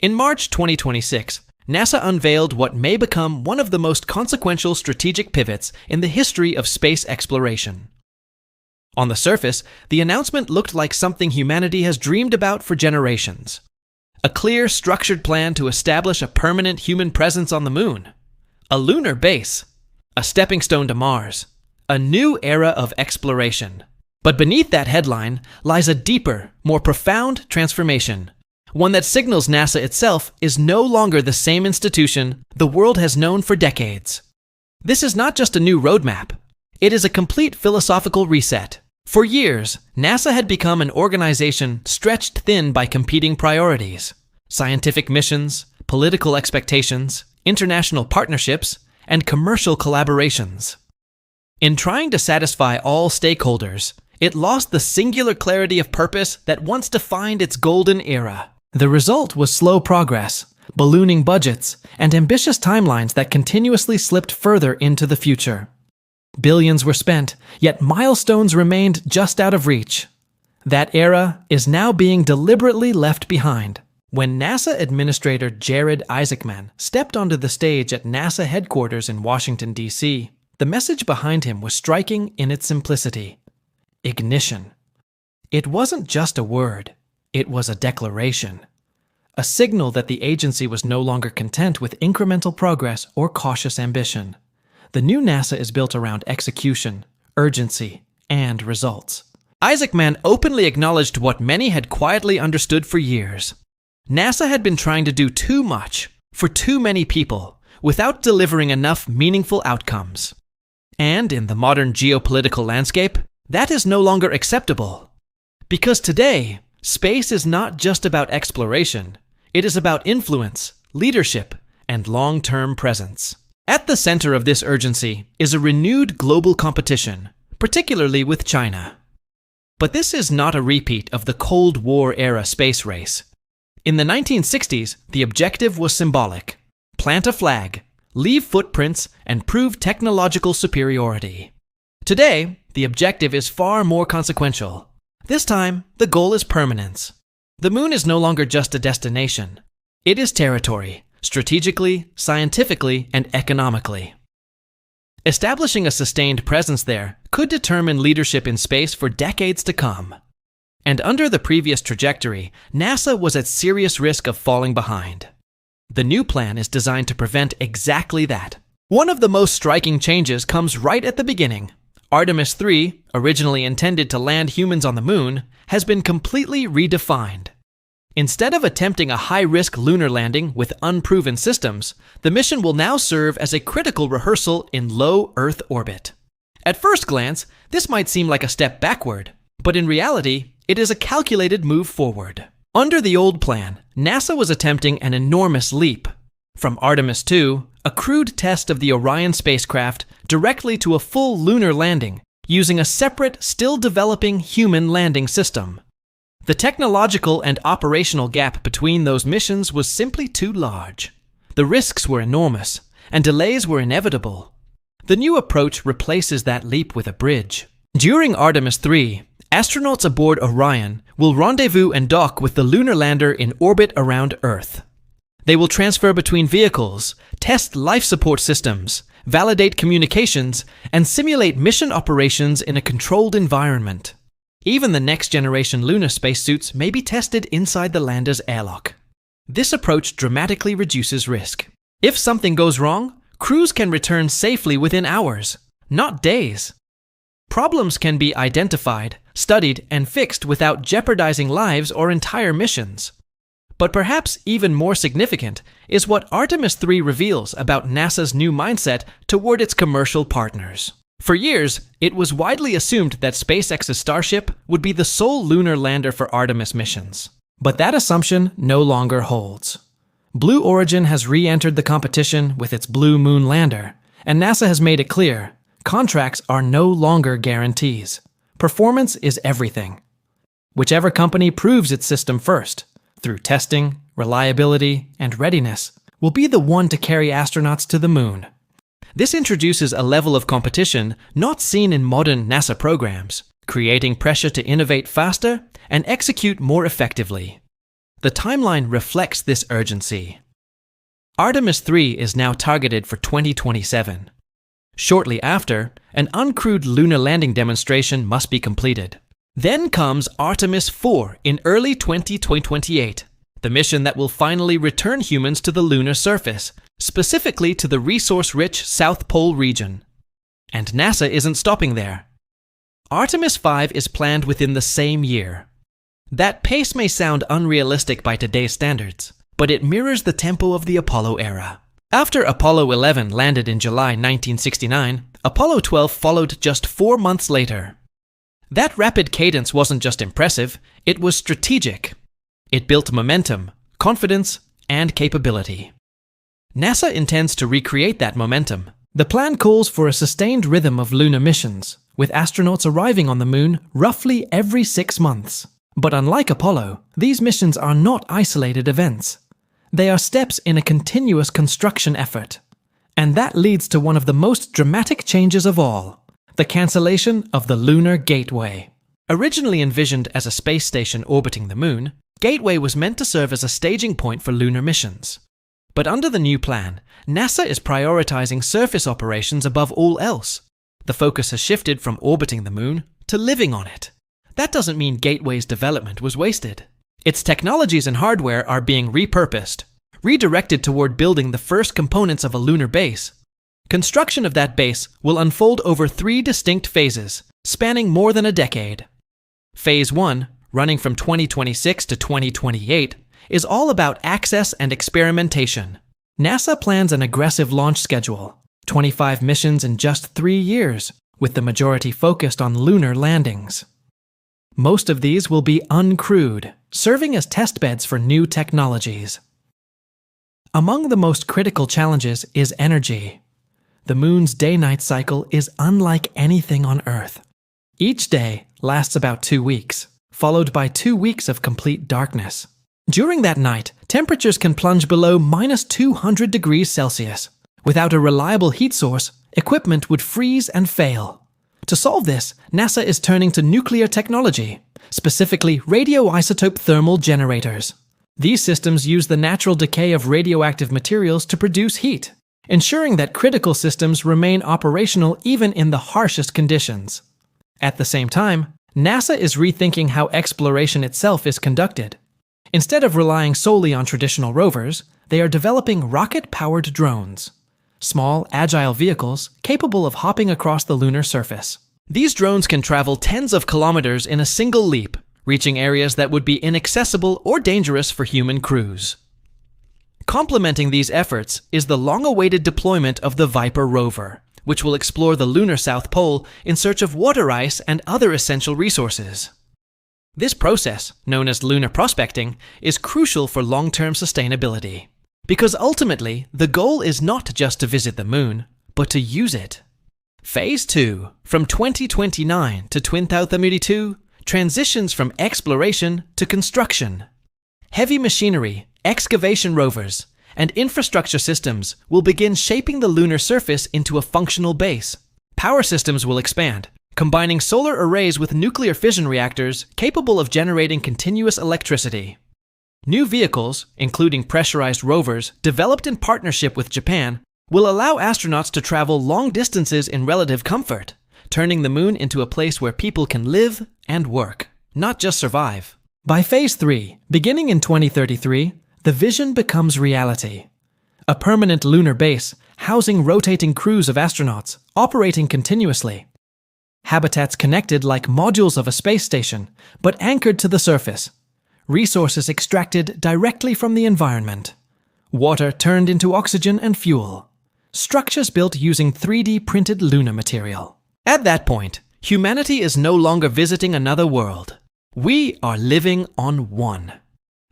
In March 2026, NASA unveiled what may become one of the most consequential strategic pivots in the history of space exploration. On the surface, the announcement looked like something humanity has dreamed about for generations. A clear, structured plan to establish a permanent human presence on the moon. A lunar base. A stepping stone to Mars. A new era of exploration. But beneath that headline lies a deeper, more profound transformation. One that signals NASA itself is no longer the same institution the world has known for decades. This is not just a new roadmap. It is a complete philosophical reset. For years, NASA had become an organization stretched thin by competing priorities: scientific missions, political expectations, international partnerships, and commercial collaborations. In trying to satisfy all stakeholders, it lost the singular clarity of purpose that once defined its golden era. The result was slow progress, ballooning budgets, and ambitious timelines that continuously slipped further into the future. Billions were spent, yet milestones remained just out of reach. That era is now being deliberately left behind. When NASA Administrator Jared Isaacman stepped onto the stage at NASA headquarters in Washington, D.C., the message behind him was striking in its simplicity. Ignition. It wasn't just a word. It was a declaration. A signal that the agency was no longer content with incremental progress or cautious ambition. The new NASA is built around execution, urgency, and results. Isaacman openly acknowledged what many had quietly understood for years. NASA had been trying to do too much for too many people without delivering enough meaningful outcomes. And in the modern geopolitical landscape, that is no longer acceptable. Because today, space is not just about exploration. It is about influence, leadership, and long-term presence. At the center of this urgency is a renewed global competition, particularly with China. But this is not a repeat of the Cold War-era space race. In the 1960s, the objective was symbolic: plant a flag, leave footprints, and prove technological superiority. Today, the objective is far more consequential. This time, the goal is permanence. The moon is no longer just a destination. It is territory, strategically, scientifically, and economically. Establishing a sustained presence there could determine leadership in space for decades to come. And under the previous trajectory, NASA was at serious risk of falling behind. The new plan is designed to prevent exactly that. One of the most striking changes comes right at the beginning. Artemis 3, originally intended to land humans on the moon, has been completely redefined. Instead of attempting a high-risk lunar landing with unproven systems, the mission will now serve as a critical rehearsal in low Earth orbit. At first glance, this might seem like a step backward, but in reality, it is a calculated move forward. Under the old plan, NASA was attempting an enormous leap. From Artemis 2, a crude test of the Orion spacecraft, directly to a full lunar landing, using a separate, still-developing human landing system. The technological and operational gap between those missions was simply too large. The risks were enormous, and delays were inevitable. The new approach replaces that leap with a bridge. During Artemis 3, astronauts aboard Orion will rendezvous and dock with the lunar lander in orbit around Earth. They will transfer between vehicles, test life support systems, validate communications, and simulate mission operations in a controlled environment. Even the next-generation lunar spacesuits may be tested inside the lander's airlock. This approach dramatically reduces risk. If something goes wrong, crews can return safely within hours, not days. Problems can be identified, studied, and fixed without jeopardizing lives or entire missions. But perhaps even more significant is what Artemis 3 reveals about NASA's new mindset toward its commercial partners. For years, it was widely assumed that SpaceX's Starship would be the sole lunar lander for Artemis missions. But that assumption no longer holds. Blue Origin has re-entered the competition with its Blue Moon lander, and NASA has made it clear, contracts are no longer guarantees. Performance is everything. Whichever company proves its system first, through testing, reliability, and readiness, will be the one to carry astronauts to the moon. This introduces a level of competition not seen in modern NASA programs, creating pressure to innovate faster and execute more effectively. The timeline reflects this urgency. Artemis 3 is now targeted for 2027. Shortly after, an uncrewed lunar landing demonstration must be completed. Then comes Artemis 4 in early 2028, the mission that will finally return humans to the lunar surface, specifically to the resource-rich South Pole region. And NASA isn't stopping there. Artemis 5 is planned within the same year. That pace may sound unrealistic by today's standards, but it mirrors the tempo of the Apollo era. After Apollo 11 landed in July 1969, Apollo 12 followed just 4 months later. That rapid cadence wasn't just impressive, it was strategic. It built momentum, confidence, and capability. NASA intends to recreate that momentum. The plan calls for a sustained rhythm of lunar missions, with astronauts arriving on the Moon roughly every 6 months. But unlike Apollo, these missions are not isolated events. They are steps in a continuous construction effort. And that leads to one of the most dramatic changes of all: the cancellation of the Lunar Gateway. Originally envisioned as a space station orbiting the Moon, Gateway was meant to serve as a staging point for lunar missions. But under the new plan, NASA is prioritizing surface operations above all else. The focus has shifted from orbiting the Moon to living on it. That doesn't mean Gateway's development was wasted. Its technologies and hardware are being repurposed, redirected toward building the first components of a lunar base. Construction of that base will unfold over 3 distinct phases, spanning more than a decade. Phase 1, running from 2026 to 2028, is all about access and experimentation. NASA plans an aggressive launch schedule, 25 missions in just 3 years, with the majority focused on lunar landings. Most of these will be uncrewed, serving as testbeds for new technologies. Among the most critical challenges is energy. The Moon's day-night cycle is unlike anything on Earth. Each day lasts about 2 weeks, followed by 2 weeks of complete darkness. During that night, temperatures can plunge below -200 degrees Celsius. Without a reliable heat source, equipment would freeze and fail. To solve this, NASA is turning to nuclear technology, specifically radioisotope thermal generators. These systems use the natural decay of radioactive materials to produce heat, ensuring that critical systems remain operational even in the harshest conditions. At the same time, NASA is rethinking how exploration itself is conducted. Instead of relying solely on traditional rovers, they are developing rocket-powered drones. Small, agile vehicles capable of hopping across the lunar surface. These drones can travel tens of kilometers in a single leap, reaching areas that would be inaccessible or dangerous for human crews. Complementing these efforts is the long-awaited deployment of the Viper rover, which will explore the lunar South Pole in search of water ice and other essential resources. This process, known as lunar prospecting, is crucial for long-term sustainability. Because ultimately, the goal is not just to visit the Moon, but to use it. Phase 2, from 2029 to 2032, transitions from exploration to construction. Heavy machinery, excavation rovers, and infrastructure systems will begin shaping the lunar surface into a functional base. Power systems will expand, combining solar arrays with nuclear fission reactors capable of generating continuous electricity. New vehicles, including pressurized rovers developed in partnership with Japan, will allow astronauts to travel long distances in relative comfort, turning the Moon into a place where people can live and work, not just survive. By Phase 3, beginning in 2033, the vision becomes reality. A permanent lunar base, housing rotating crews of astronauts, operating continuously. Habitats connected like modules of a space station, but anchored to the surface. Resources extracted directly from the environment. Water turned into oxygen and fuel. Structures built using 3D printed lunar material. At that point, humanity is no longer visiting another world. We are living on one.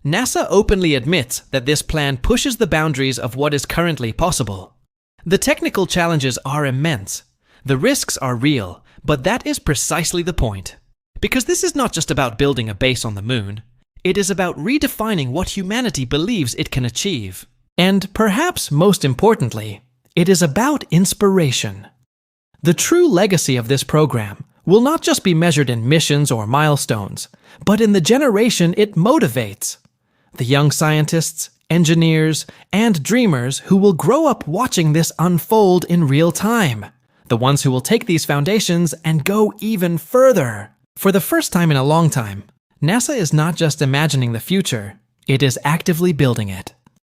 NASA openly admits that this plan pushes the boundaries of what is currently possible. The technical challenges are immense. The risks are real, but that is precisely the point. Because this is not just about building a base on the Moon. It is about redefining what humanity believes it can achieve. And perhaps most importantly, it is about inspiration. The true legacy of this program will not just be measured in missions or milestones, but in the generation it motivates. The young scientists, engineers, and dreamers who will grow up watching this unfold in real time. The ones who will take these foundations and go even further. For the first time in a long time, NASA is not just imagining the future, it is actively building it.